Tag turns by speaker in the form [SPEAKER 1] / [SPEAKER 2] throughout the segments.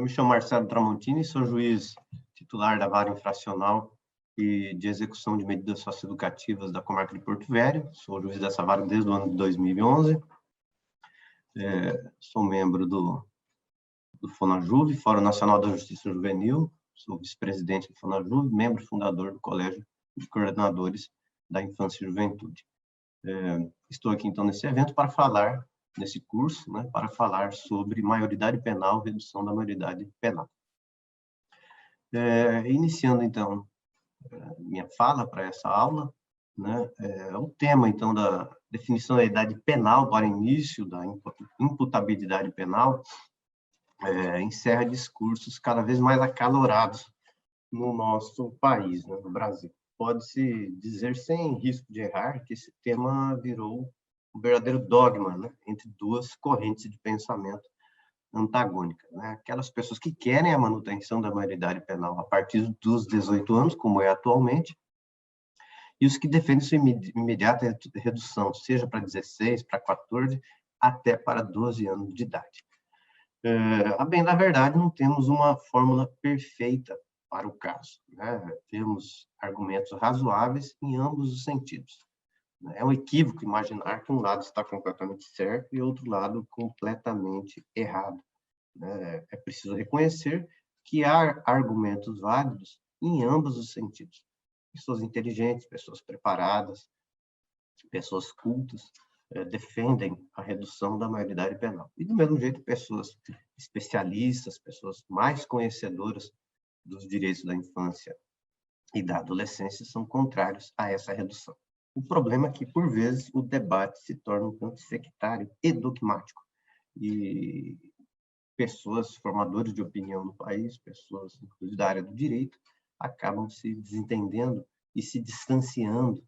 [SPEAKER 1] Eu me chamo Marcelo Tramontini, sou juiz titular da Vara Infracional e de Execução de Medidas Socioeducativas da Comarca de Porto Velho. Sou juiz dessa vara desde o ano de 2011. Sou membro do FONAJUVE, Fórum Nacional da Justiça Juvenil. Sou vice-presidente do FONAJUVE, membro fundador do Colégio de Coordenadores da Infância e Juventude. Estou aqui, então, nesse evento para falar, nesse curso, para falar sobre maioridade penal, redução da maioridade penal. Iniciando, então, minha fala para essa aula, o tema, então, da definição da idade penal para início da imputabilidade penal encerra discursos cada vez mais acalorados no nosso país, no Brasil. Pode-se dizer, sem risco de errar, que esse tema virou um verdadeiro dogma, entre duas correntes de pensamento antagônicas. Aquelas pessoas que querem a manutenção da maioridade penal a partir dos 18 anos, como é atualmente, e os que defendem sua imediata redução, seja para 16, para 14, até para 12 anos de idade. A bem da verdade, não temos uma fórmula perfeita para o caso. Temos argumentos razoáveis em ambos os sentidos. É um equívoco imaginar que um lado está completamente certo e outro lado completamente errado. É preciso reconhecer que há argumentos válidos em ambos os sentidos. Pessoas inteligentes, pessoas preparadas, pessoas cultas, defendem a redução da maioridade penal. E, do mesmo jeito, pessoas especialistas, pessoas mais conhecedoras dos direitos da infância e da adolescência são contrários a essa redução. O problema é que, por vezes, o debate se torna um tanto sectário e dogmático. E pessoas, formadores de opinião no país, pessoas, inclusive da área do direito, acabam se desentendendo e se distanciando.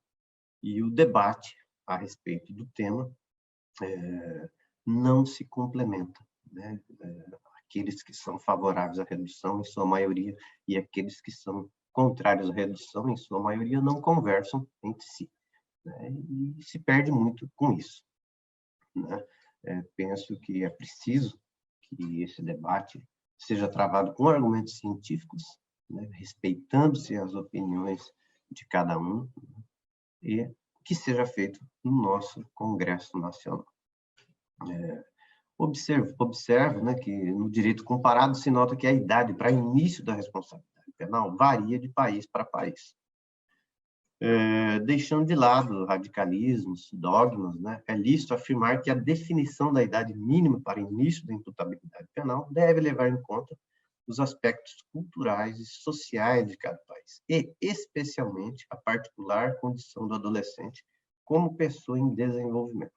[SPEAKER 1] E o debate a respeito do tema não se complementa. Aqueles que são favoráveis à redução, em sua maioria, e aqueles que são contrários à redução, em sua maioria, não conversam entre si. E se perde muito com isso. Penso que é preciso que esse debate seja travado com argumentos científicos, respeitando-se as opiniões de cada um, e que seja feito no nosso Congresso Nacional. Observo que no direito comparado se nota que a idade para início da responsabilidade penal varia de país para país. Deixando de lado radicalismos, dogmas, é lícito afirmar que a definição da idade mínima para início da imputabilidade penal deve levar em conta os aspectos culturais e sociais de cada país, e especialmente a particular condição do adolescente como pessoa em desenvolvimento.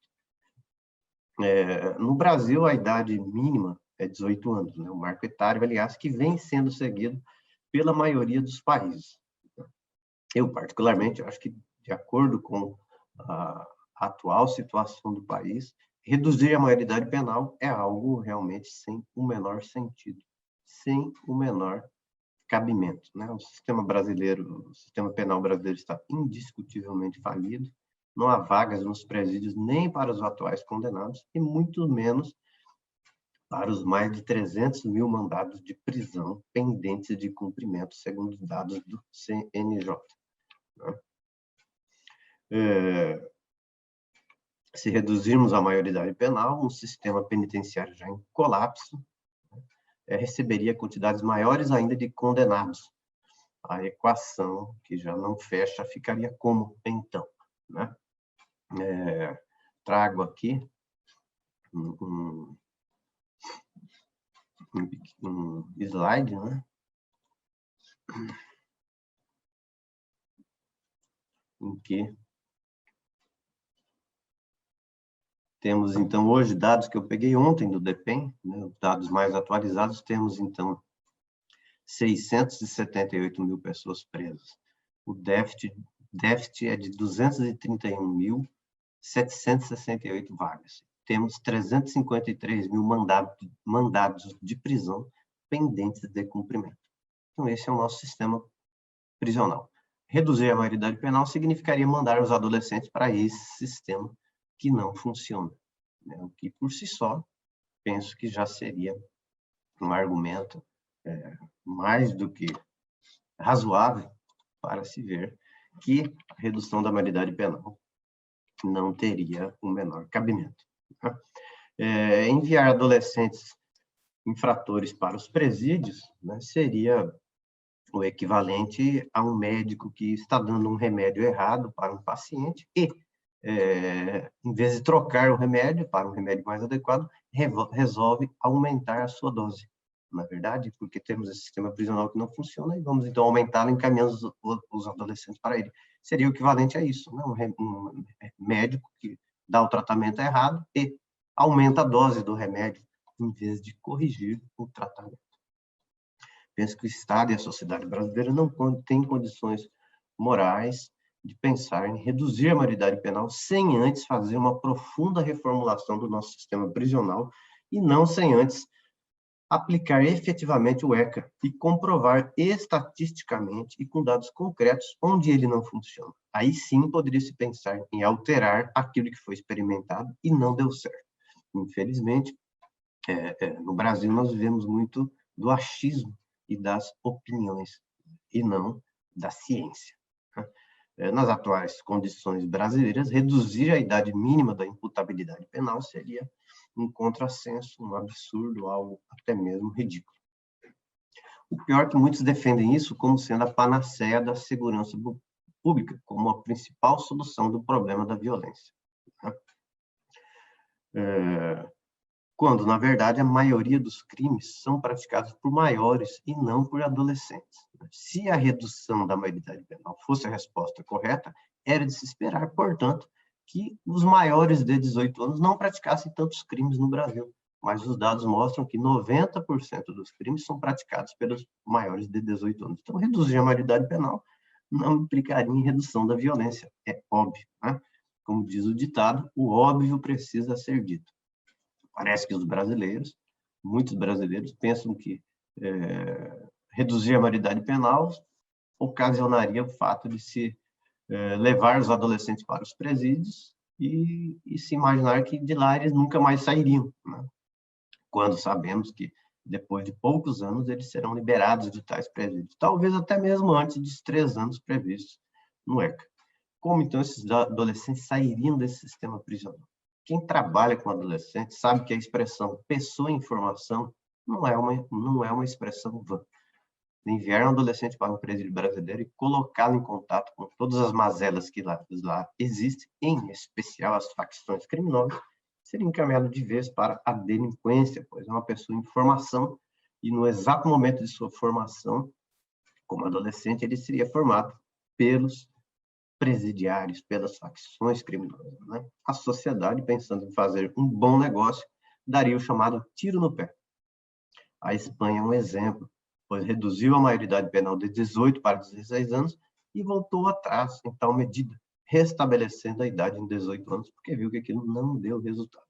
[SPEAKER 1] No Brasil, a idade mínima é 18 anos, o marco etário, aliás, que vem sendo seguido pela maioria dos países. Eu, particularmente, acho que, de acordo com a atual situação do país, reduzir a maioridade penal é algo realmente sem o menor sentido, sem o menor cabimento. O sistema penal brasileiro está indiscutivelmente falido, não há vagas nos presídios nem para os atuais condenados, e muito menos para os mais de 300 mil mandados de prisão pendentes de cumprimento, segundo os dados do CNJ. Se reduzirmos a maioridade penal, um sistema penitenciário já em colapso receberia quantidades maiores ainda de condenados. A equação, que já não fecha, ficaria como, então? Trago aqui um slide, em que temos, então, hoje, dados que eu peguei ontem do DEPEN, dados mais atualizados, temos, então, 678 mil pessoas presas. O déficit é de 231.768 vagas. Temos 353 mil mandados de prisão pendentes de cumprimento. Então, esse é o nosso sistema prisional. Reduzir a maioridade penal significaria mandar os adolescentes para esse sistema que não funciona, o que, por si só, penso que já seria um argumento mais do que razoável para se ver que a redução da maioridade penal não teria o menor cabimento. Tá? Enviar adolescentes infratores para os presídios, né, seria o equivalente a um médico que está dando um remédio errado para um paciente e, em vez de trocar o remédio para um remédio mais adequado, resolve aumentar a sua dose. Na verdade, porque temos esse sistema prisional que não funciona e vamos então aumentá-lo, encaminhando os adolescentes para ele. Seria o equivalente a isso, né? Um médico que dá o tratamento errado e aumenta a dose do remédio, em vez de corrigir o tratamento. Penso que o Estado e a sociedade brasileira não têm condições morais de pensar em reduzir a maioridade penal sem antes fazer uma profunda reformulação do nosso sistema prisional e não sem antes aplicar efetivamente o ECA e comprovar estatisticamente e com dados concretos onde ele não funciona. Aí sim poderia se pensar em alterar aquilo que foi experimentado e não deu certo. Infelizmente, no Brasil nós vivemos muito do achismo e das opiniões, e não da ciência. Nas atuais condições brasileiras, reduzir a idade mínima da imputabilidade penal seria um contrassenso, um absurdo, algo até mesmo ridículo. O pior é que muitos defendem isso como sendo a panaceia da segurança pública, como a principal solução do problema da violência. Quando, na verdade, a maioria dos crimes são praticados por maiores e não por adolescentes. Se a redução da maioridade penal fosse a resposta correta, era de se esperar, portanto, que os maiores de 18 anos não praticassem tantos crimes no Brasil. Mas os dados mostram que 90% dos crimes são praticados pelos maiores de 18 anos. Então, reduzir a maioridade penal não implicaria em redução da violência. É óbvio, né? Como diz o ditado, o óbvio precisa ser dito. Parece que os brasileiros, muitos brasileiros, pensam que reduzir a maioridade penal ocasionaria o fato de se levar os adolescentes para os presídios e se imaginar que de lá eles nunca mais sairiam, né? Quando sabemos que depois de poucos anos eles serão liberados de tais presídios, talvez até mesmo antes dos 3 anos previstos no ECA. Como então esses adolescentes sairiam desse sistema prisional? Quem trabalha com adolescentes sabe que a expressão pessoa em formação não é uma expressão vã. Enviar um adolescente para um presídio brasileiro e colocá-lo em contato com todas as mazelas que lá existem, em especial as facções criminosas, seria encaminhado de vez para a delinquência, pois é uma pessoa em formação e no exato momento de sua formação, como adolescente, ele seria formado pelos presidiários, pelas facções criminosas, né? A sociedade, pensando em fazer um bom negócio, daria o chamado tiro no pé. A Espanha é um exemplo, pois reduziu a maioridade penal de 18 para 16 anos e voltou atrás em tal medida, restabelecendo a idade em 18 anos, porque viu que aquilo não deu resultado.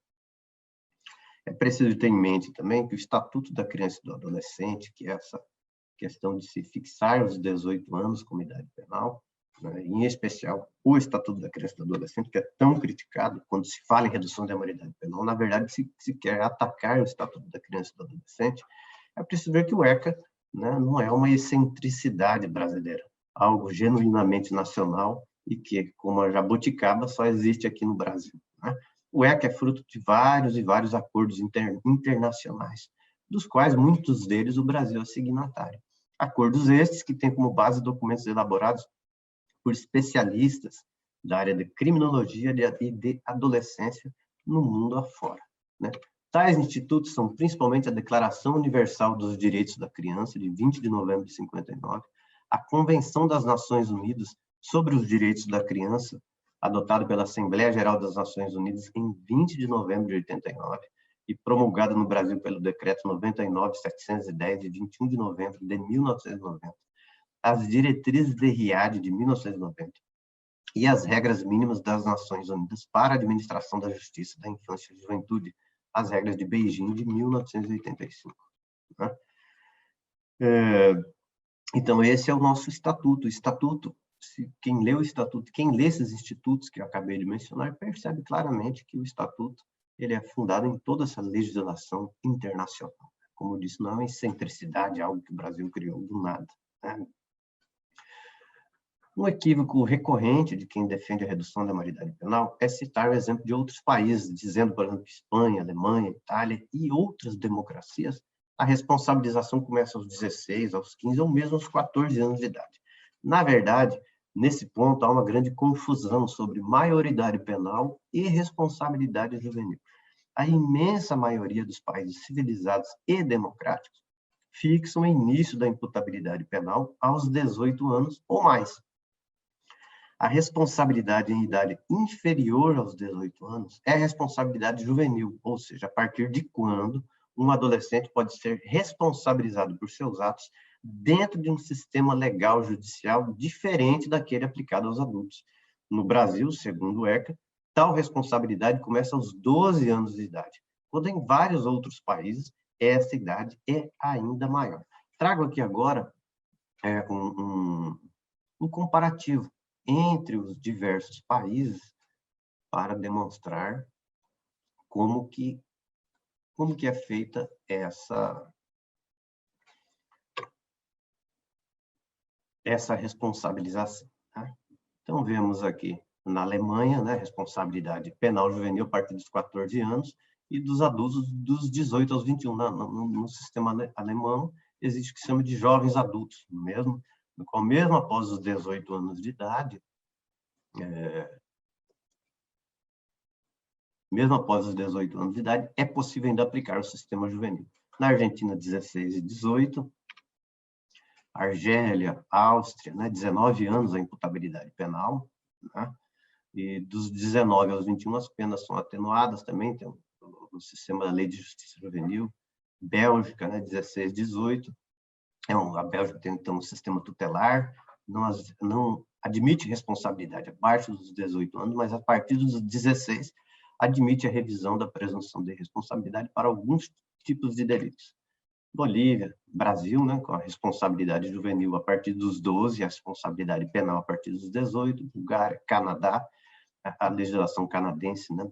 [SPEAKER 1] É preciso ter em mente também que o Estatuto da Criança e do Adolescente, que é essa questão de se fixar os 18 anos como idade penal, né, em especial o Estatuto da Criança e do Adolescente, que é tão criticado quando se fala em redução da maioridade penal, na verdade, se quer atacar o Estatuto da Criança e do Adolescente, é preciso ver que o ECA, né, não é uma excentricidade brasileira, algo genuinamente nacional e que, como a jabuticaba, só existe aqui no Brasil, né? O ECA é fruto de vários e vários acordos internacionais, dos quais muitos deles o Brasil é signatário. Acordos estes que têm como base documentos elaborados por especialistas da área de criminologia e de adolescência no mundo afora, né? Tais institutos são principalmente a Declaração Universal dos Direitos da Criança, de 20 de novembro de 59, a Convenção das Nações Unidas sobre os Direitos da Criança, adotada pela Assembleia Geral das Nações Unidas em 20 de novembro de 89 e promulgada no Brasil pelo Decreto 99.710, de 21 de novembro de 1990, as Diretrizes de Riad, de 1990, e as Regras Mínimas das Nações Unidas para a Administração da Justiça, da Infância e Juventude, as Regras de Beijing, de 1985. Né? Então, esse é o nosso estatuto. O estatuto, quem lê o estatuto, quem lê esses institutos que eu acabei de mencionar, percebe claramente que o estatuto ele é fundado em toda essa legislação internacional. Como eu disse, não é uma excentricidade, algo que o Brasil criou do nada, né? Um equívoco recorrente de quem defende a redução da maioridade penal é citar o exemplo de outros países, dizendo, por exemplo, que Espanha, Alemanha, Itália e outras democracias, a responsabilização começa aos 16, aos 15 ou mesmo aos 14 anos de idade. Na verdade, nesse ponto, há uma grande confusão sobre maioridade penal e responsabilidade juvenil. A imensa maioria dos países civilizados e democráticos fixam o início da imputabilidade penal aos 18 anos ou mais. A responsabilidade em idade inferior aos 18 anos é a responsabilidade juvenil, ou seja, a partir de quando um adolescente pode ser responsabilizado por seus atos dentro de um sistema legal judicial diferente daquele aplicado aos adultos. No Brasil, segundo o ECA, tal responsabilidade começa aos 12 anos de idade, quando em vários outros países essa idade é ainda maior. Trago aqui agora um comparativo entre os diversos países para demonstrar como que é feita essa responsabilização. Tá? Então, vemos aqui na Alemanha, né, responsabilidade penal juvenil a partir dos 14 anos e dos adultos dos 18 aos 21. No sistema alemão, existe o que se chama de jovens adultos, mesmo após os 18 anos de idade, é possível ainda aplicar o sistema juvenil. Na Argentina, 16 e 18, Argélia, Áustria, né, 19 anos a imputabilidade penal, né, e dos 19 aos 21 as penas são atenuadas também, tem o sistema da Lei de Justiça Juvenil. Bélgica, né, 16, 18, a Bélgica tem então um sistema tutelar, não admite responsabilidade abaixo dos 18 anos, mas a partir dos 16 admite a revisão da presunção de responsabilidade para alguns tipos de delitos. Bolívia, Brasil, né, com a responsabilidade juvenil a partir dos 12, a responsabilidade penal a partir dos 18, Bulgária, Canadá, a legislação canadense, né,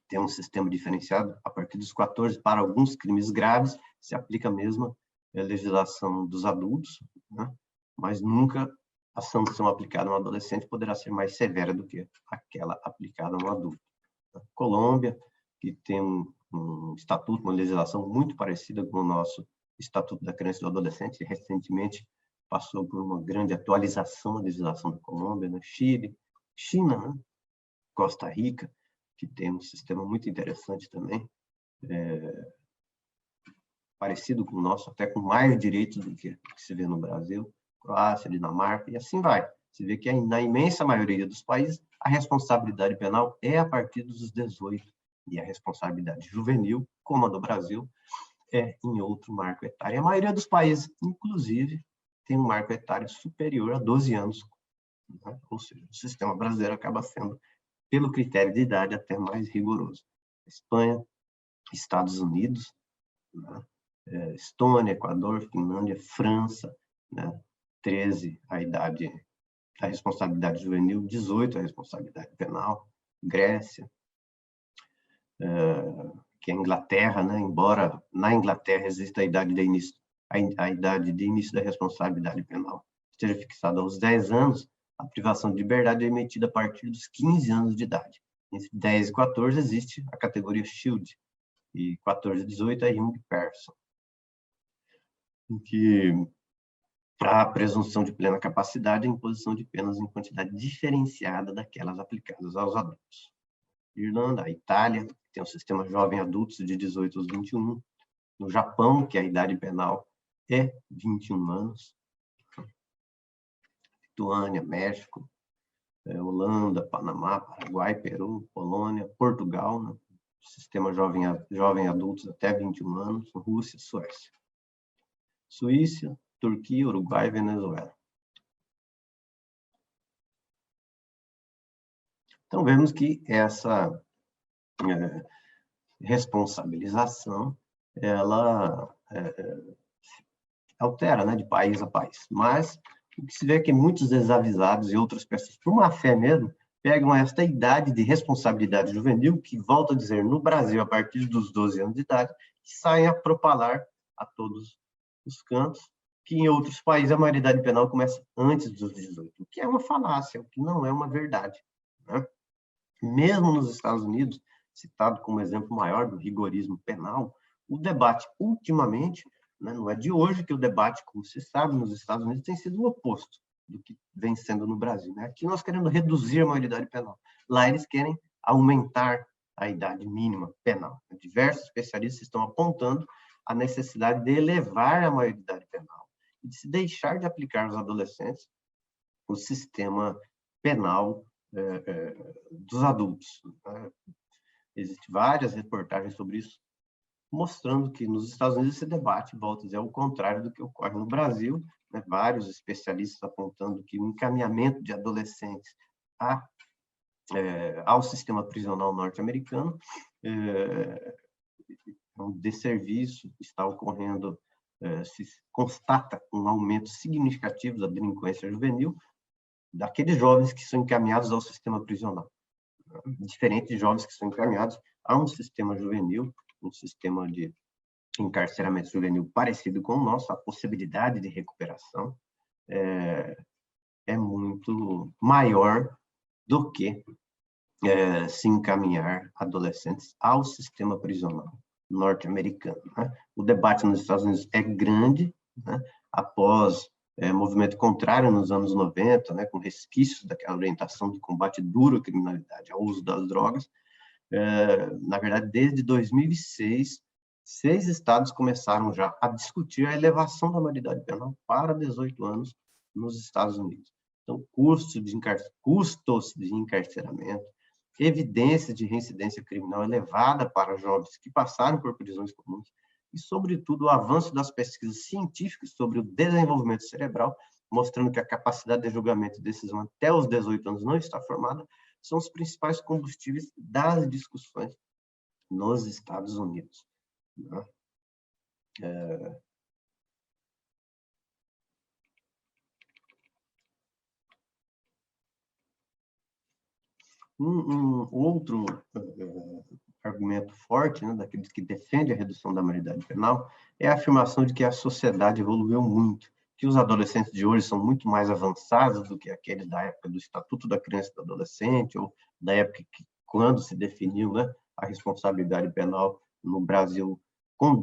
[SPEAKER 1] tem um sistema diferenciado a partir dos 14 para alguns crimes graves, se aplica a mesma legislação dos adultos, né, mas nunca a sanção aplicada a um adolescente poderá ser mais severa do que aquela aplicada a um adulto. Colômbia, que tem um estatuto, uma legislação muito parecida com o nosso Estatuto da Criança e do Adolescente, recentemente passou por uma grande atualização da legislação da Colômbia, né? Chile, China, né? Costa Rica, que tem um sistema muito interessante também, parecido com o nosso, até com mais direitos do que se vê no Brasil, Croácia, Dinamarca, e assim vai. Você vê que na imensa maioria dos países, a responsabilidade penal é a partir dos 18, e a responsabilidade juvenil, como a do Brasil, é em outro marco etário. A maioria dos países, inclusive, tem um marco etário superior a 12 anos, né? Ou seja, o sistema brasileiro acaba sendo, pelo critério de idade, até mais rigoroso. Espanha, Estados Unidos, né? Estônia, Equador, Finlândia, França, né? 13 a idade da responsabilidade juvenil, 18 a responsabilidade penal, Grécia, que é a Inglaterra, né? Embora na Inglaterra exista a idade de início da responsabilidade penal esteja fixada aos 10 anos, a privação de liberdade é emitida a partir dos 15 anos de idade. Entre 10 e 14 existe a categoria Shield, e 14 e 18 é Young Person, em que há a presunção de plena capacidade e a imposição de penas em quantidade diferenciada daquelas aplicadas aos adultos. Irlanda, a Itália, tem um sistema jovem adultos de 18 aos 21. No Japão, que a idade penal é 21 anos. Lituânia, México, Holanda, Panamá, Paraguai, Peru, Polônia, Portugal, né? Sistema jovem adultos até 21 anos. Rússia, Suécia. Suíça, Turquia, Uruguai e Venezuela. Então, vemos que essa responsabilização, ela altera, né, de país a país. Mas o que se vê é que muitos desavisados e outras pessoas, por má fé mesmo, pegam esta idade de responsabilidade juvenil, que, volto a dizer, no Brasil, a partir dos 12 anos de idade, e saem a propalar a todos os cantos, que em outros países a maioridade penal começa antes dos 18, o que é uma falácia, o que não é uma verdade, né? Mesmo nos Estados Unidos, citado como exemplo maior do rigorismo penal, o debate ultimamente, né, não é de hoje que o debate, como se sabe, nos Estados Unidos tem sido o oposto do que vem sendo no Brasil, né? Aqui nós queremos reduzir a maioridade penal. Lá eles querem aumentar a idade mínima penal. Diversos especialistas estão apontando a necessidade de elevar a maioridade penal e de se deixar de aplicar aos adolescentes o sistema penal dos adultos. Existem várias reportagens sobre isso, mostrando que nos Estados Unidos esse debate, volta a dizer, é o contrário do que ocorre no Brasil, né? Vários especialistas apontando que o encaminhamento de adolescentes ao sistema prisional norte-americano é um desserviço, está ocorrendo, se constata um aumento significativo da delinquência juvenil daqueles jovens que são encaminhados ao sistema prisional, diferente de jovens que são encaminhados a um sistema juvenil, um sistema de encarceramento juvenil parecido com o nosso. A possibilidade de recuperação é muito maior do que se encaminhar adolescentes ao sistema prisional norte-americano, né? O debate nos Estados Unidos é grande, né? Após movimento contrário nos anos 90, né, com resquícios daquela orientação de combate duro à criminalidade, ao uso das drogas. Na verdade, desde 2006, 6 estados começaram já a discutir a elevação da maioridade penal para 18 anos nos Estados Unidos. Então, custos de encarceramento, evidência de reincidência criminal elevada para jovens que passaram por prisões comuns e, sobretudo, o avanço das pesquisas científicas sobre o desenvolvimento cerebral, mostrando que a capacidade de julgamento e decisão até os 18 anos não está formada, são os principais combustíveis das discussões nos Estados Unidos, né? Um outro argumento forte, né, daqueles que defendem a redução da maioridade penal, é a afirmação de que a sociedade evoluiu muito, que os adolescentes de hoje são muito mais avançados do que aqueles da época do Estatuto da Criança e do Adolescente, ou da época quando se definiu, né, a responsabilidade penal no Brasil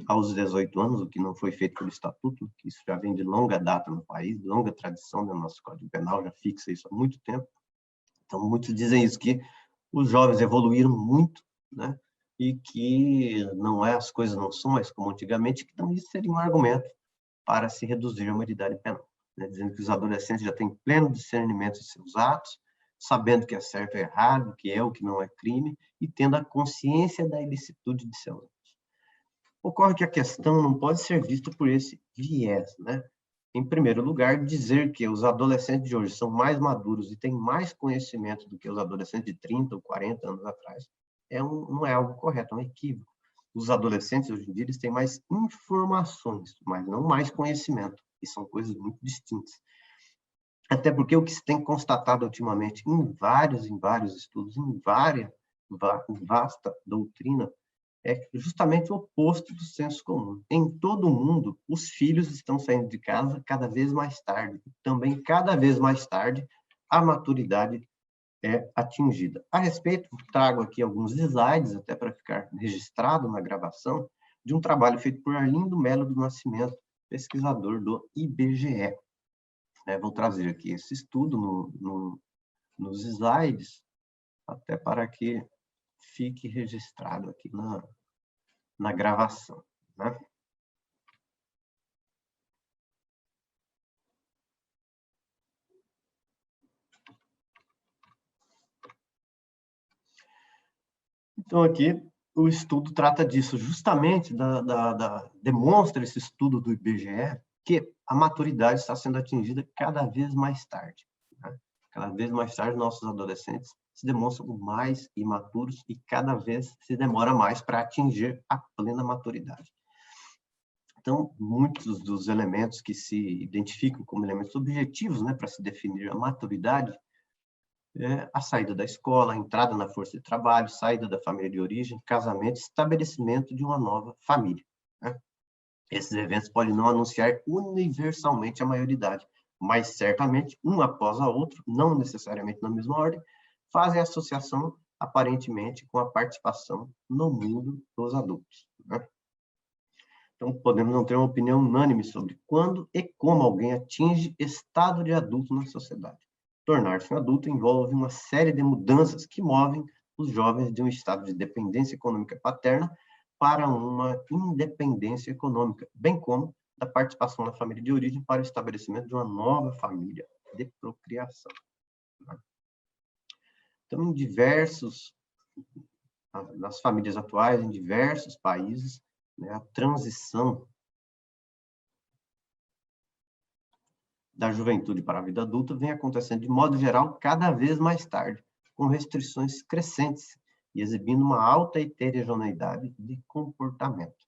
[SPEAKER 1] aos 18 anos, o que não foi feito pelo Estatuto, que isso já vem de longa data no país, longa tradição, né, nosso Código Penal já fixa isso há muito tempo. Então, muitos dizem isso, que os jovens evoluíram muito, né? E que as coisas não são mais como antigamente, que também seria um argumento para se reduzir a maioridade penal, né? Dizendo que os adolescentes já têm pleno discernimento de seus atos, sabendo que é certo ou errado, que é o que não é crime, e tendo a consciência da ilicitude de seus atos. Ocorre que a questão não pode ser vista por esse viés, né? Em primeiro lugar, dizer que os adolescentes de hoje são mais maduros e têm mais conhecimento do que os adolescentes de 30 ou 40 anos atrás não é algo correto, é um equívoco. Os adolescentes, hoje em dia, eles têm mais informações, mas não mais conhecimento, e são coisas muito distintas. Até porque o que se tem constatado ultimamente em vários estudos, em vasta doutrina, é justamente o oposto do senso comum. Em todo o mundo, os filhos estão saindo de casa cada vez mais tarde. Também, cada vez mais tarde, a maturidade é atingida. A respeito, trago aqui alguns slides, até para ficar registrado na gravação, de um trabalho feito por Arlindo Melo do Nascimento, pesquisador do IBGE. Vou trazer aqui esse estudo nos slides, até para que fique registrado aqui na gravação, né? Então, aqui, o estudo trata disso, justamente, demonstra esse estudo do IBGE, que a maturidade está sendo atingida cada vez mais tarde, né? Cada vez mais tarde, nossos adolescentes se demonstram mais imaturos e cada vez se demora mais para atingir a plena maturidade. Então, muitos dos elementos que se identificam como elementos objetivos, né, para se definir a maturidade, a saída da escola, a entrada na força de trabalho, saída da família de origem, casamento, estabelecimento de uma nova família, né? Esses eventos podem não anunciar universalmente a maioridade, mas certamente, um após a outro, não necessariamente na mesma ordem, fazem associação aparentemente com a participação no mundo dos adultos, né? Então, podemos não ter uma opinião unânime sobre quando e como alguém atinge estado de adulto na sociedade. Tornar-se um adulto envolve uma série de mudanças que movem os jovens de um estado de dependência econômica paterna para uma independência econômica, bem como da participação na família de origem para o estabelecimento de uma nova família de procriação. Então, nas famílias atuais, em diversos países, né, a transição da juventude para a vida adulta vem acontecendo, de modo geral, cada vez mais tarde, com restrições crescentes e exibindo uma alta heterogeneidade de comportamento.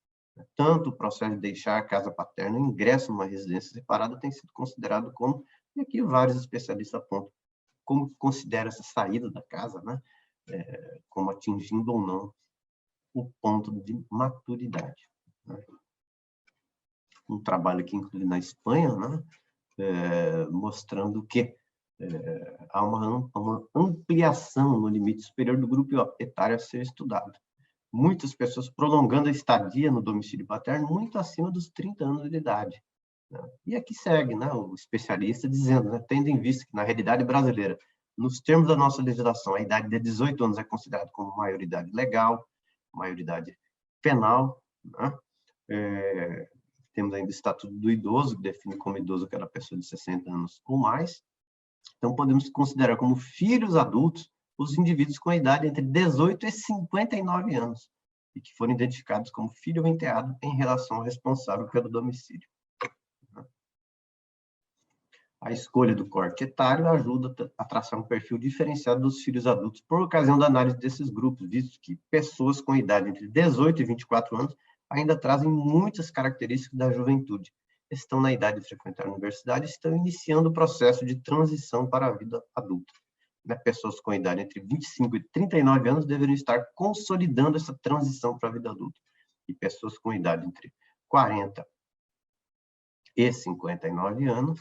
[SPEAKER 1] Tanto o processo de deixar a casa paterna e ingresso numa residência separada tem sido considerado como, e aqui vários especialistas apontam, como considera essa saída da casa, né, como atingindo ou não o ponto de maturidade, né? Um trabalho aqui, inclusive na Espanha, né, mostrando que há uma ampliação no limite superior do grupo etário a ser estudado. Muitas pessoas prolongando a estadia no domicílio paterno muito acima dos 30 anos de idade, né? E aqui segue, né, o especialista dizendo, né, tendo em vista que, na realidade brasileira, nos termos da nossa legislação, a idade de 18 anos é considerada como maioridade legal, maioridade penal, né? Temos ainda o Estatuto do Idoso, que define como idoso aquela pessoa de 60 anos ou mais. Então, podemos considerar como filhos adultos os indivíduos com a idade entre 18 e 59 anos, e que foram identificados como filho ou enteado em relação ao responsável pelo domicílio. A escolha do corte etário ajuda a traçar um perfil diferenciado dos filhos adultos por ocasião da análise desses grupos, visto que pessoas com idade entre 18 e 24 anos ainda trazem muitas características da juventude, estão na idade de frequentar a universidade e estão iniciando o processo de transição para a vida adulta. Pessoas com idade entre 25 e 39 anos deveriam estar consolidando essa transição para a vida adulta. E pessoas com idade entre 40 e 59 anos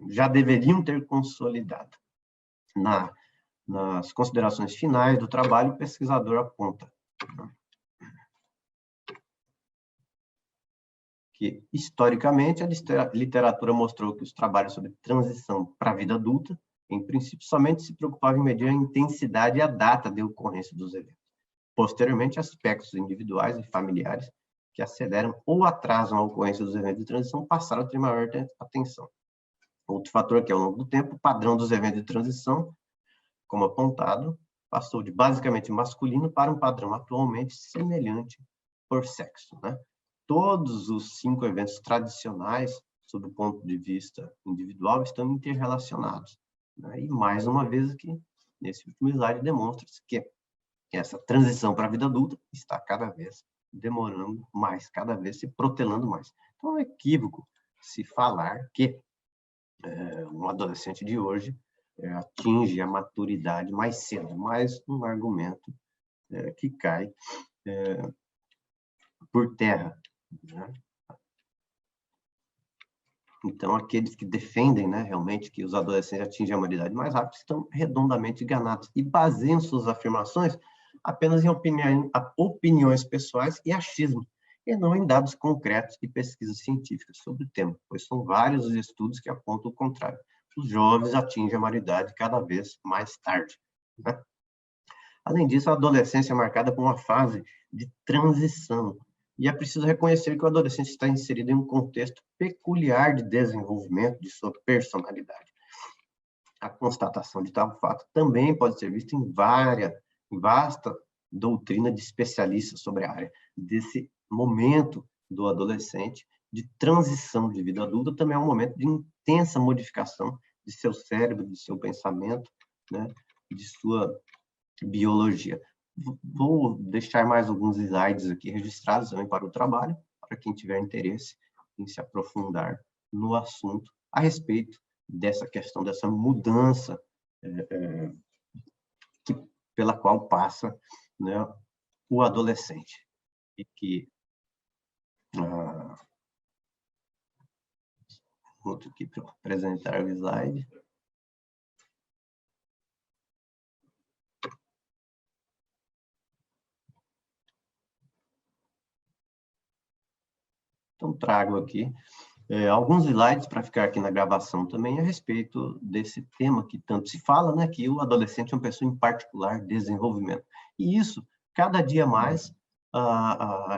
[SPEAKER 1] já deveriam ter consolidado. Nas considerações finais do trabalho, o pesquisador aponta que, historicamente, a literatura mostrou que os trabalhos sobre transição para a vida adulta, em princípio, somente se preocupavam em medir a intensidade e a data de ocorrência dos eventos. Posteriormente, aspectos individuais e familiares que aceleram ou atrasam a ocorrência dos eventos de transição passaram a ter maior atenção. Outro fator que, ao longo do tempo, o padrão dos eventos de transição, como apontado, passou de basicamente masculino para um padrão atualmente semelhante por sexo, né? Todos os 5 eventos tradicionais, sob o ponto de vista individual, estão interrelacionados, né? E, mais uma vez aqui, nesse último slide, demonstra-se que essa transição para a vida adulta está cada vez demorando mais, cada vez se protelando mais. Então, é um equívoco se falar que um adolescente de hoje atinge a maturidade mais cedo, mais um argumento que cai por terra, né? Então, aqueles que defendem, né, realmente que os adolescentes atingem a maioridade mais rápido estão redondamente enganados e baseiam suas afirmações apenas em opiniões pessoais e achismo, e não em dados concretos e pesquisas científicas sobre o tema, pois são vários os estudos que apontam o contrário. Os jovens atingem a maioridade cada vez mais tarde, né? Além disso, a adolescência é marcada por uma fase de transição, e é preciso reconhecer que o adolescente está inserido em um contexto peculiar de desenvolvimento de sua personalidade. A constatação de tal fato também pode ser vista em vasta doutrina de especialistas sobre a área. Desse momento do adolescente de transição de vida adulta também é um momento de intensa modificação de seu cérebro, de seu pensamento, né, de sua biologia. Vou deixar mais alguns slides aqui registrados também para o trabalho, para quem tiver interesse em se aprofundar no assunto a respeito dessa questão, dessa mudança que pela qual passa, né, o adolescente. E que outro aqui para apresentar o slide. Então, trago aqui alguns slides para ficar aqui na gravação também a respeito desse tema que tanto se fala, né, que o adolescente é uma pessoa em particular desenvolvimento. E isso, cada dia mais,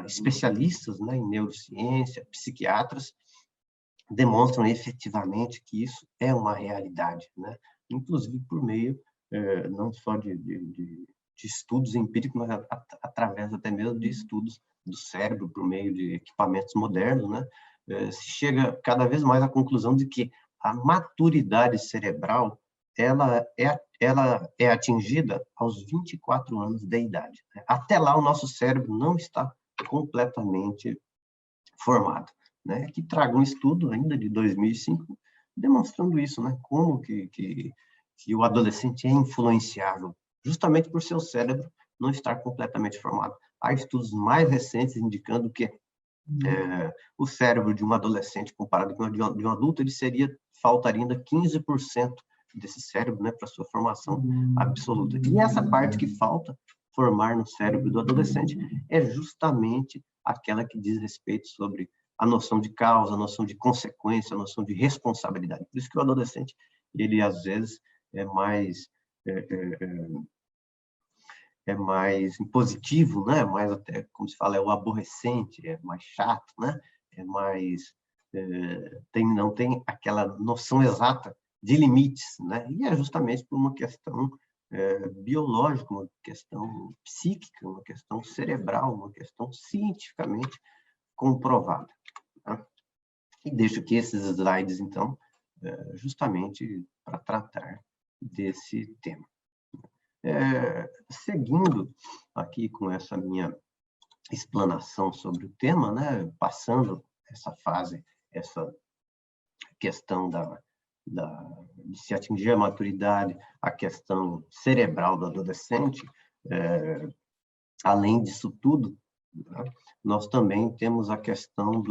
[SPEAKER 1] especialistas, né, em neurociência, psiquiatras, demonstram efetivamente que isso é uma realidade, né? Inclusive por meio não só de estudos empíricos, mas através até mesmo de estudos do cérebro, por meio de equipamentos modernos, né? Se chega cada vez mais à conclusão de que a maturidade cerebral ela é atingida aos 24 anos de idade. Né? Até lá, o nosso cérebro não está completamente formado. Né, que traga um estudo ainda de 2005 demonstrando isso, né, como que o adolescente é influenciável, justamente por seu cérebro não estar completamente formado. Há estudos mais recentes indicando que o cérebro de um adolescente comparado com o de um adulto, faltaria ainda 15% desse cérebro, né, para sua formação absoluta. E essa parte que falta formar no cérebro do adolescente é justamente aquela que diz respeito sobre a noção de causa, a noção de consequência, a noção de responsabilidade. Por isso que o adolescente, ele às vezes é mais impositivo, né? Mais até, como se fala, é o aborrecente, é mais chato, né? É mais não tem aquela noção exata de limites, né? E é justamente por uma questão biológica, uma questão psíquica, uma questão cerebral, uma questão cientificamente comprovada. Tá? E deixo aqui esses slides, então, justamente para tratar desse tema. Seguindo aqui com essa minha explanação sobre o tema, né, passando essa fase, essa questão de se atingir a maturidade, a questão cerebral do adolescente, além disso tudo, né, nós também temos a questão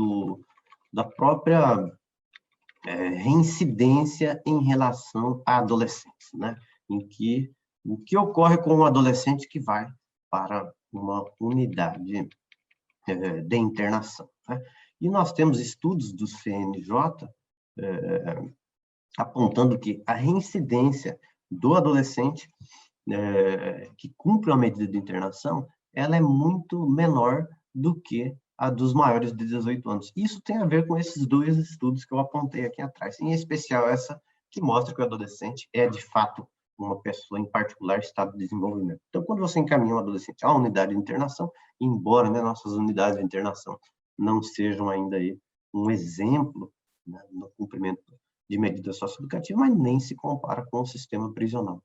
[SPEAKER 1] da própria reincidência em relação a adolescentes, né? O que ocorre com um adolescente que vai para uma unidade de internação, né? E nós temos estudos do CNJ apontando que a reincidência do adolescente que cumpre uma medida de internação, ela é muito menor do que a dos maiores de 18 anos. Isso tem a ver com esses dois estudos que eu apontei aqui atrás, em especial essa que mostra que o adolescente é, de fato, uma pessoa em particular estado de desenvolvimento. Então, quando você encaminha um adolescente a uma unidade de internação, embora, né, nossas unidades de internação não sejam ainda aí um exemplo, né, no cumprimento de medidas socioeducativas, mas nem se compara com o sistema prisional.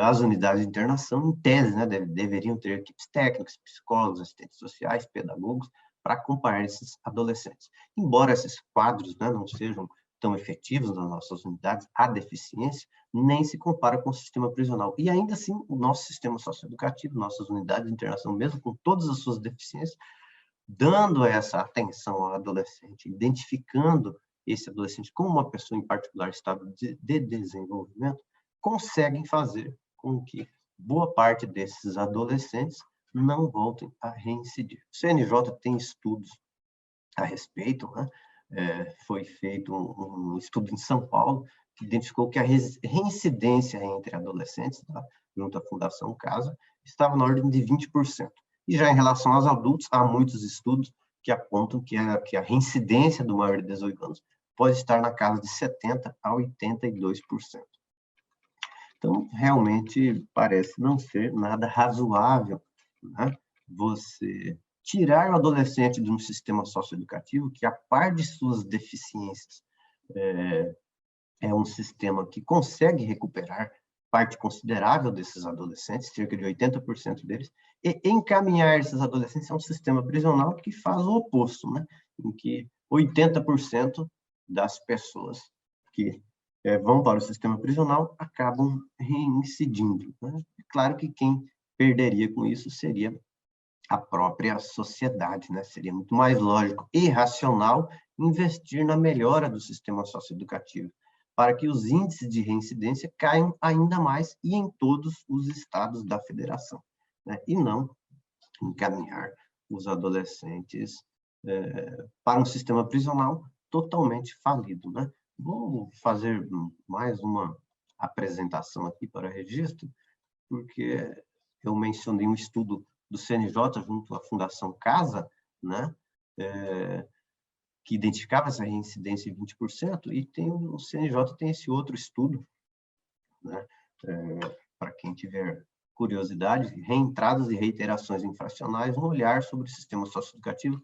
[SPEAKER 1] As unidades de internação, em tese, né, deveriam ter equipes técnicas, psicólogos, assistentes sociais, pedagogos, para acompanhar esses adolescentes. Embora esses quadros, né, não sejam tão efetivos nas nossas unidades, a deficiência nem se compara com o sistema prisional. E ainda assim, o nosso sistema socioeducativo, nossas unidades de internação, mesmo com todas as suas deficiências, dando essa atenção ao adolescente, identificando esse adolescente como uma pessoa em particular estado de desenvolvimento, conseguem fazer com que boa parte desses adolescentes não voltem a reincidir. O CNJ tem estudos a respeito, né? Foi feito um estudo em São Paulo que identificou que a reincidência entre adolescentes, tá, junto à Fundação Casa, estava na ordem de 20%. E já em relação aos adultos, há muitos estudos que apontam que a reincidência do maior de 18 anos pode estar na casa de 70% a 82%. Então, realmente, parece não ser nada razoável, né, você tirar o adolescente de um sistema socioeducativo que, a par de suas deficiências, é um sistema que consegue recuperar parte considerável desses adolescentes, cerca de 80% deles, e encaminhar esses adolescentes a um sistema prisional que faz o oposto, né, em que 80% das pessoas que vão para o sistema prisional, acabam reincidindo, né? Claro que quem perderia com isso seria a própria sociedade, né? Seria muito mais lógico e racional investir na melhora do sistema socioeducativo, para que os índices de reincidência caiam ainda mais e em todos os estados da federação, né? E não encaminhar os adolescentes para um sistema prisional totalmente falido, né? Vou fazer mais uma apresentação aqui para registro, porque eu mencionei um estudo do CNJ junto à Fundação Casa, né? Que identificava essa reincidência em 20%, e o CNJ tem esse outro estudo, né? Para quem tiver curiosidade, reentradas e reiterações infracionais, um olhar sobre o sistema socioeducativo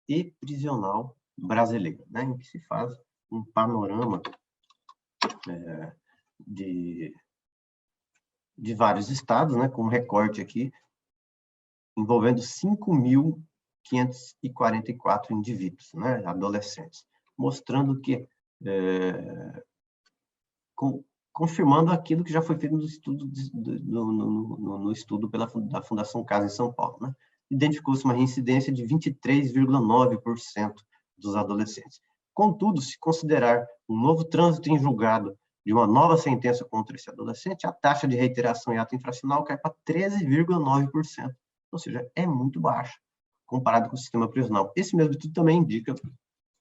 [SPEAKER 1] e prisional brasileiro, né? Em que se faz um panorama de vários estados, né? Com um recorte aqui, envolvendo 5.544 indivíduos, né? Adolescentes, mostrando que confirmando aquilo que já foi feito no estudo no estudo da Fundação Casa em São Paulo, né? Identificou-se uma reincidência de 23,9% dos adolescentes. Contudo, se considerar um novo trânsito em julgado de uma nova sentença contra esse adolescente, a taxa de reiteração em ato infracional cai para 13,9%, ou seja, é muito baixa comparado com o sistema prisional. Esse mesmo estudo também indica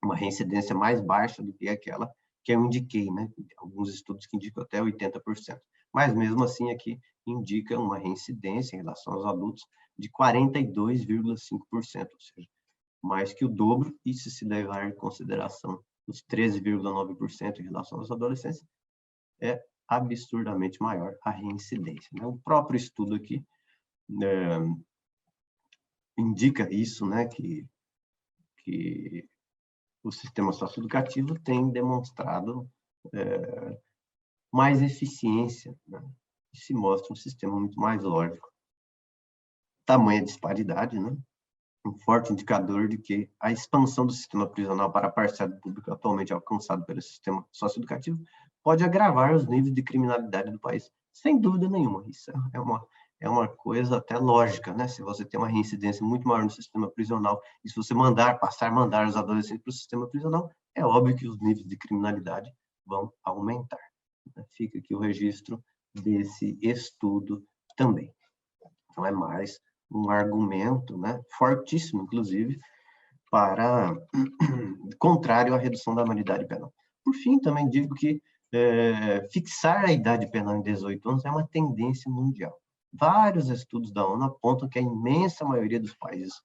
[SPEAKER 1] uma reincidência mais baixa do que aquela que eu indiquei, né? Alguns estudos que indicam até 80%. Mas, mesmo assim, aqui indica uma reincidência em relação aos adultos de 42,5%, ou seja, mais que o dobro, e se levar em consideração os 13,9% em relação aos adolescentes, é absurdamente maior a reincidência, né? O próprio estudo aqui indica isso, né? Que o sistema socioeducativo tem demonstrado mais eficiência, né? E se mostra um sistema muito mais lógico. Tamanha disparidade, né? Um forte indicador de que a expansão do sistema prisional para a parcela do público atualmente alcançado pelo sistema socioeducativo pode agravar os níveis de criminalidade do país, sem dúvida nenhuma. Isso é uma coisa até lógica, né? Se você tem uma reincidência muito maior no sistema prisional, e se você mandar os adolescentes para o sistema prisional, é óbvio que os níveis de criminalidade vão aumentar. Fica aqui o registro desse estudo também. Então, é mais um argumento, né, fortíssimo, inclusive, para contrário à redução da maioridade penal. Por fim, também digo que fixar a idade penal em 18 anos é uma tendência mundial. Vários estudos da ONU apontam que a imensa maioria dos países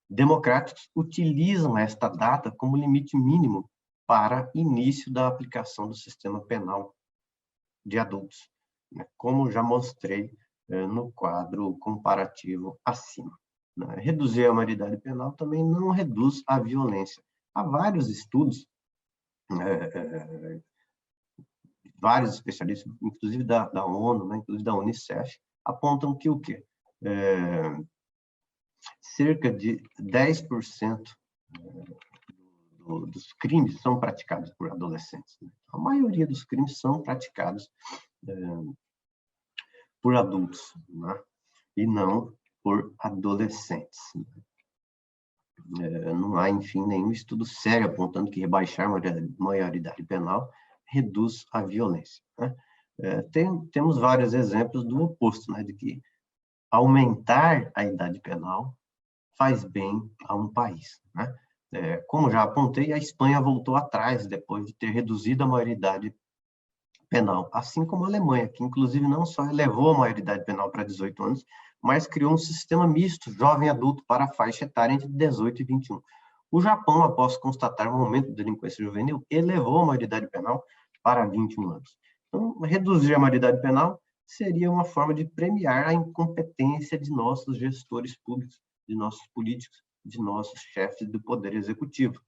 [SPEAKER 1] democráticos utilizam esta data como limite mínimo para início da aplicação do sistema penal de adultos, né? Como já mostrei no quadro comparativo acima. Reduzir a maioridade penal também não reduz a violência. Há vários estudos, vários especialistas, inclusive da ONU, né, inclusive da Unicef, apontam que o quê? Cerca de 10% dos crimes são praticados por adolescentes. A maioria dos crimes são praticados por adultos, né? E não por adolescentes. Não há, enfim, nenhum estudo sério apontando que rebaixar a maioridade penal reduz a violência, né? Temos vários exemplos do oposto, né? De que aumentar a idade penal faz bem a um país, né? Como já apontei, a Espanha voltou atrás depois de ter reduzido a maioridade penal, assim como a Alemanha, que inclusive não só elevou a maioridade penal para 18 anos, mas criou um sistema misto, jovem-adulto, para a faixa etária entre 18 e 21. O Japão, após constatar um aumento da delinquência juvenil, elevou a maioridade penal para 21 anos. Então, reduzir a maioridade penal seria uma forma de premiar a incompetência de nossos gestores públicos, de nossos políticos, de nossos chefes do poder executivo,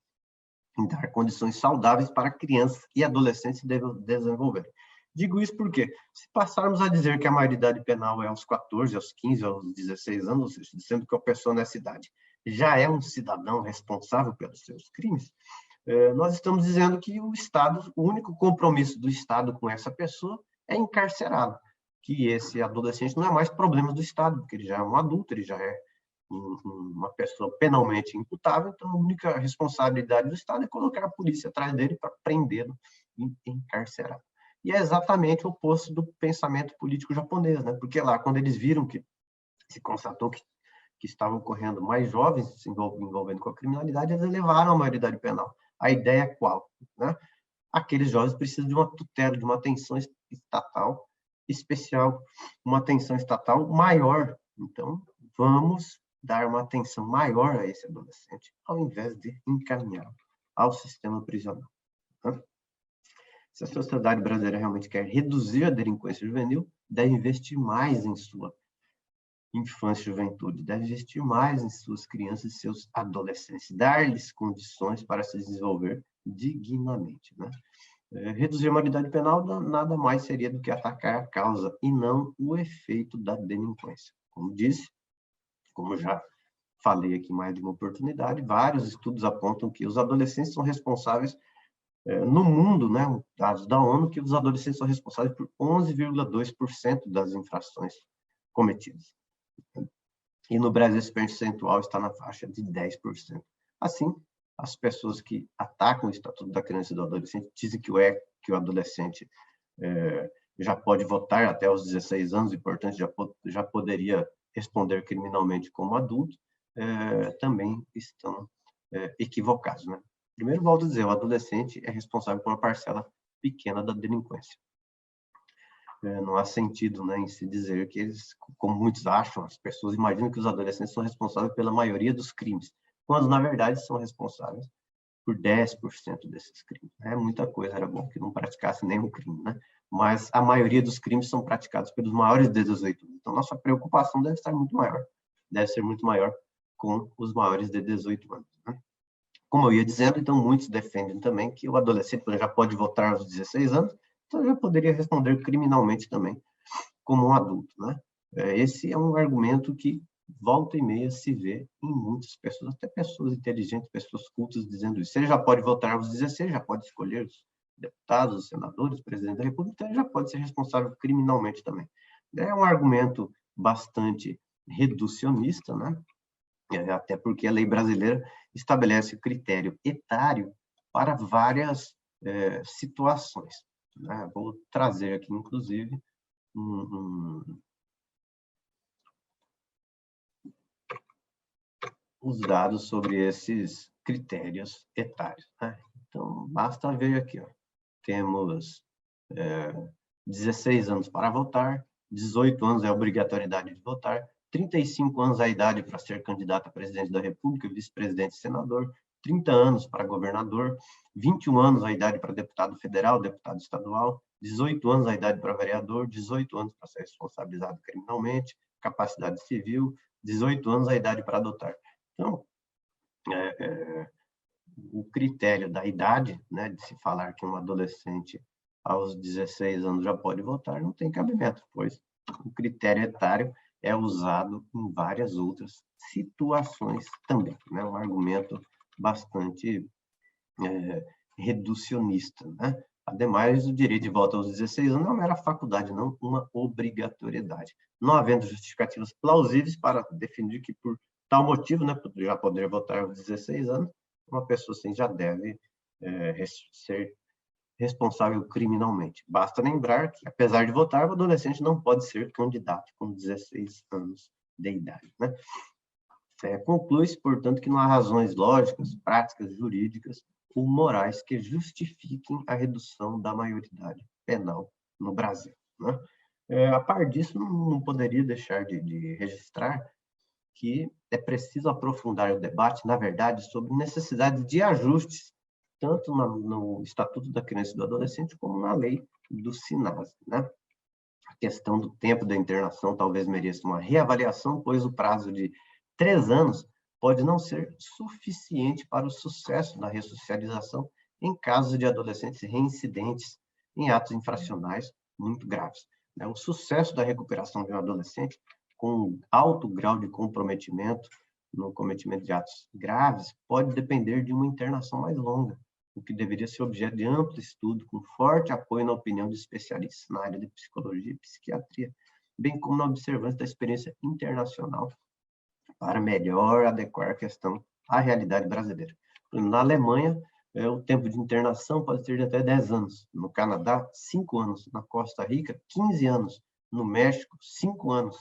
[SPEAKER 1] em dar condições saudáveis para crianças e adolescentes desenvolverem. Digo isso porque, se passarmos a dizer que a maioridade penal é aos 14, aos 15, aos 16 anos, ou seja, dizendo que a pessoa nessa idade já é um cidadão responsável pelos seus crimes, nós estamos dizendo que o Estado, o único compromisso do Estado com essa pessoa é encarcerá-lo, que esse adolescente não é mais problema do Estado, porque ele já é um adulto, ele já é uma pessoa penalmente imputável, então a única responsabilidade do Estado é colocar a polícia atrás dele para prendê-lo e encarcerá-lo. E é exatamente o oposto do pensamento político japonês, né? Porque lá, quando eles viram que se constatou que estavam ocorrendo mais jovens se envolvendo com a criminalidade, eles elevaram a maioridade penal. A ideia é qual? Né? Aqueles jovens precisam de uma tutela, de uma atenção estatal especial, uma atenção estatal maior. Então, vamos dar uma atenção maior a esse adolescente, ao invés de encaminhá-lo ao sistema prisional. Né? Se a sociedade brasileira realmente quer reduzir a delinquência juvenil, deve investir mais em sua infância e juventude, deve investir mais em suas crianças e seus adolescentes, dar-lhes condições para se desenvolver dignamente. Né? Reduzir a maioridade penal nada mais seria do que atacar a causa e não o efeito da delinquência. Como disse, como já falei aqui mais de uma oportunidade, vários estudos apontam que os adolescentes são responsáveis, no mundo, né, dados da ONU, que os adolescentes são responsáveis por 11,2% das infrações cometidas. E no Brasil esse percentual está na faixa de 10%. Assim, as pessoas que atacam o Estatuto da Criança e do Adolescente dizem que o adolescente já pode votar até os 16 anos, e, portanto, já poderia responder criminalmente como adulto, também estão equivocados. Né? Primeiro, volto a dizer, o adolescente é responsável por uma parcela pequena da delinquência. Não há sentido, né, em se dizer que eles, como muitos acham, as pessoas imaginam que os adolescentes são responsáveis pela maioria dos crimes, quando, na verdade, são responsáveis por 10% desses crimes. É muita coisa, era bom que não praticasse nenhum crime, né? Mas a maioria dos crimes são praticados pelos maiores de 18 anos. Então, nossa preocupação deve ser muito maior com os maiores de 18 anos. Né? Como eu ia dizendo, então, muitos defendem também que o adolescente já pode votar aos 16 anos, então já poderia responder criminalmente também, como um adulto, né? Esse é um argumento que volta e meia se vê em muitas pessoas, até pessoas inteligentes, pessoas cultas, dizendo isso. Ele já pode votar aos 16, já pode escolher os deputados, os senadores, o presidente da República, então ele já pode ser responsável criminalmente também. É um argumento bastante reducionista, né? Até porque a lei brasileira estabelece o critério etário para várias situações. Né? Vou trazer aqui, inclusive, os dados sobre esses critérios etários. Né? Então, basta ver aqui. Ó. Temos 16 anos para votar, 18 anos é a obrigatoriedade de votar, 35 anos é a idade para ser candidato a presidente da República, vice-presidente e senador, 30 anos para governador, 21 anos a idade para deputado federal, deputado estadual, 18 anos a idade para vereador, 18 anos para ser responsabilizado criminalmente, capacidade civil, 18 anos a idade para adotar. Então, o critério da idade, né, de se falar que um adolescente aos 16 anos já pode votar, não tem cabimento, pois o critério etário é usado em várias outras situações também. Né? Um argumento bastante reducionista. Né? Ademais, o direito de voto aos 16 anos é uma mera faculdade, não uma obrigatoriedade. Não havendo justificativas plausíveis para definir que, por tal motivo, né, já poder votar aos 16 anos, uma pessoa assim já deve ser responsável criminalmente. Basta lembrar que, apesar de votar, o adolescente não pode ser candidato com 16 anos de idade. Né? Conclui-se, portanto, que não há razões lógicas, práticas, jurídicas ou morais que justifiquem a redução da maioridade penal no Brasil. Né? A par disso, não poderia deixar de registrar que é preciso aprofundar o debate, na verdade, sobre necessidade de ajustes, tanto no Estatuto da Criança e do Adolescente, como na lei do SINASE. Né? A questão do tempo da internação talvez mereça uma reavaliação, pois o prazo de 3 anos pode não ser suficiente para o sucesso da ressocialização em casos de adolescentes reincidentes em atos infracionais muito graves. O sucesso da recuperação de um adolescente com alto grau de comprometimento no cometimento de atos graves pode depender de uma internação mais longa, o que deveria ser objeto de amplo estudo, com forte apoio na opinião de especialistas na área de psicologia e psiquiatria, bem como na observância da experiência internacional, para melhor adequar a questão à realidade brasileira. Na Alemanha, o tempo de internação pode ser de até 10 anos. No Canadá, 5 anos. Na Costa Rica, 15 anos. No México, 5 anos.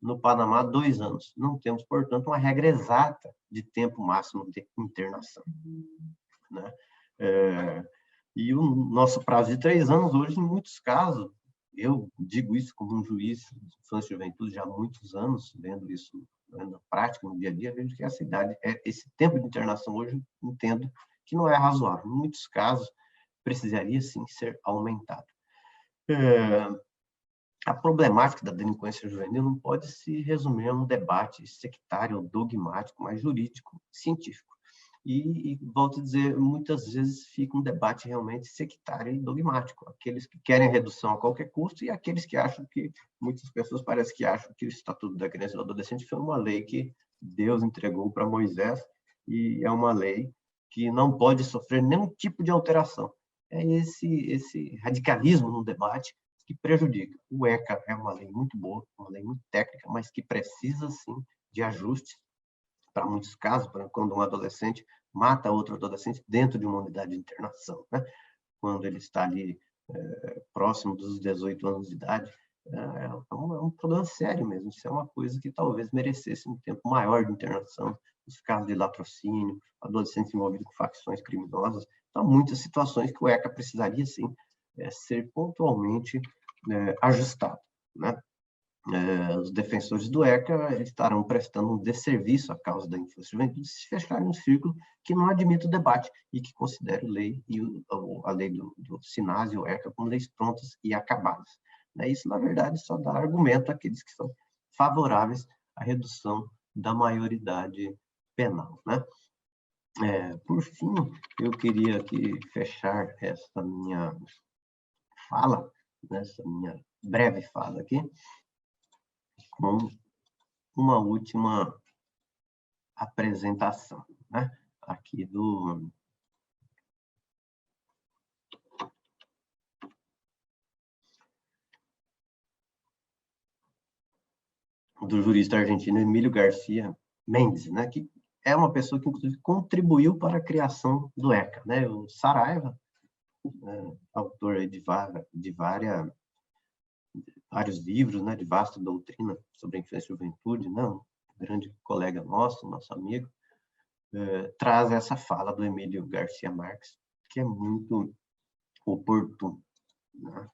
[SPEAKER 1] No Panamá, 2 anos. Não temos, portanto, uma regra exata de tempo máximo de internação, né? E o nosso prazo de 3 anos, hoje, em muitos casos, eu digo isso como um juiz de infância e juventude já há muitos anos, vendo isso na prática, no dia a dia, vejo que essa idade, esse tempo de internação hoje, entendo que não é razoável. Em muitos casos, precisaria, sim, ser aumentado. A problemática da delinquência juvenil não pode se resumir a um debate sectário ou dogmático, mas jurídico, científico. E volto a dizer, muitas vezes fica um debate realmente sectário e dogmático. Aqueles que querem redução a qualquer custo e aqueles que acham que, muitas pessoas parecem que acham que o Estatuto da Criança e do Adolescente foi uma lei que Deus entregou para Moisés e é uma lei que não pode sofrer nenhum tipo de alteração. É esse radicalismo no debate que prejudica. O ECA é uma lei muito boa, uma lei muito técnica, mas que precisa, sim, de ajustes. Para muitos casos, por exemplo, quando um adolescente mata outro adolescente dentro de uma unidade de internação, né? Quando ele está ali próximo dos 18 anos de idade, é um problema sério mesmo. Isso é uma coisa que talvez merecesse um tempo maior de internação. Os casos de latrocínio, adolescentes envolvidos com facções criminosas, então, muitas situações que o ECA precisaria, sim, ser pontualmente ajustado, né? Os defensores do ECA estarão prestando um desserviço à causa da infância e juventude se fecharem um círculo que não admite o debate e que considere a lei do SINASE e o ECA como leis prontas e acabadas. Isso, na verdade, só dá argumento àqueles que são favoráveis à redução da maioridade penal, né? Por fim, eu queria aqui fechar essa minha fala, essa minha breve fala aqui, com uma última apresentação, né? Aqui do jurista argentino Emílio Garcia Mendes, né? Que é uma pessoa que, inclusive, contribuiu para a criação do ECA, né? O Saraiva, autor de vários livros, né, de vasta doutrina sobre a infância e juventude, né, um grande colega nosso amigo, traz essa fala do Emílio Garcia Marques, que é muito oportuna, né?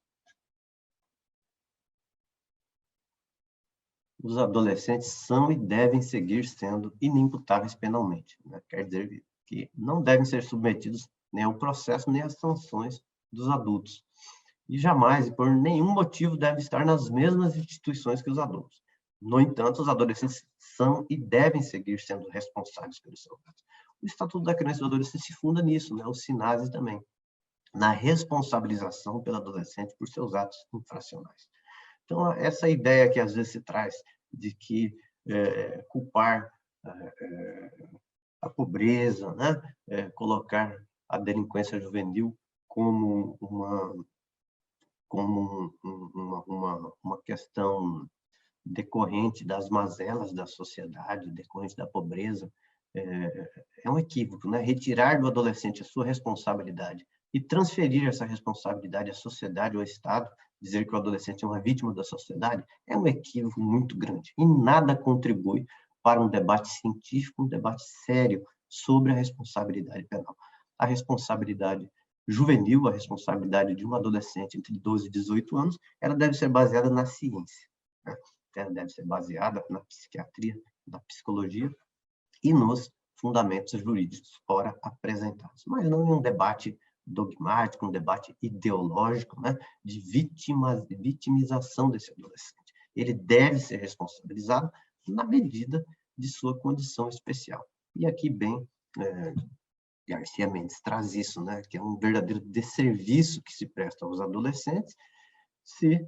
[SPEAKER 1] Os adolescentes são e devem seguir sendo inimputáveis penalmente, né? Quer dizer que não devem ser submetidos nem ao processo, nem às sanções dos adultos. E jamais, e por nenhum motivo, devem estar nas mesmas instituições que os adultos. No entanto, os adolescentes são e devem seguir sendo responsáveis pelos seus atos. O Estatuto da Criança e do Adolescente se funda nisso, né? O SINASE também, na responsabilização pelo adolescente por seus atos infracionais. Então, essa ideia que às vezes se traz de que culpar a pobreza, né? Colocar a delinquência juvenil como uma questão decorrente das mazelas da sociedade, decorrente da pobreza, é um equívoco, né? Retirar do adolescente a sua responsabilidade e transferir essa responsabilidade à sociedade ou ao Estado, dizer que o adolescente é uma vítima da sociedade, é um equívoco muito grande e nada contribui para um debate científico, um debate sério sobre a responsabilidade penal. A responsabilidade juvenil, a responsabilidade de um adolescente entre 12 e 18 anos, ela deve ser baseada na ciência, né? Ela deve ser baseada na psiquiatria, na psicologia e nos fundamentos jurídicos ora apresentados, mas não em um debate dogmático, um debate ideológico, né, de vitimização desse adolescente. Ele deve ser responsabilizado na medida de sua condição especial. E aqui, bem, Garcia Mendes traz isso, né, que é um verdadeiro desserviço que se presta aos adolescentes se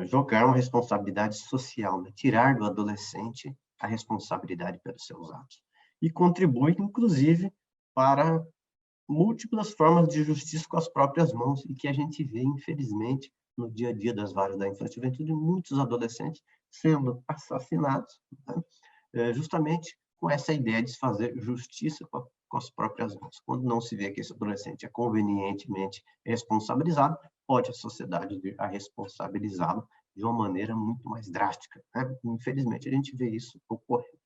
[SPEAKER 1] jogar uma responsabilidade social, né, tirar do adolescente a responsabilidade pelos seus atos. E contribui, inclusive, para múltiplas formas de justiça com as próprias mãos e que a gente vê, infelizmente, no dia a dia das varas da infância e juventude, muitos adolescentes sendo assassinados, né? Justamente com essa ideia de fazer justiça com as próprias mãos. Quando não se vê que esse adolescente é convenientemente responsabilizado, pode a sociedade vir a responsabilizá-lo de uma maneira muito mais drástica, né? Infelizmente, a gente vê isso ocorrendo.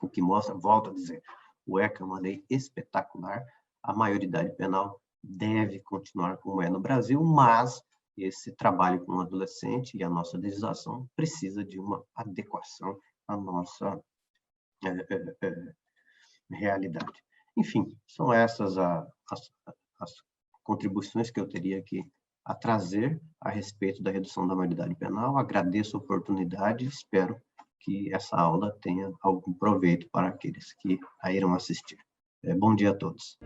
[SPEAKER 1] O que mostra, volto a dizer, o ECA é uma lei espetacular, a maioridade penal deve continuar como é no Brasil, mas esse trabalho com o adolescente e a nossa legislação precisa de uma adequação à nossa realidade. Enfim, são essas as contribuições que eu teria aqui a trazer a respeito da redução da maioridade penal. Agradeço a oportunidade e espero que essa aula tenha algum proveito para aqueles que a irão assistir. Bom dia a todos.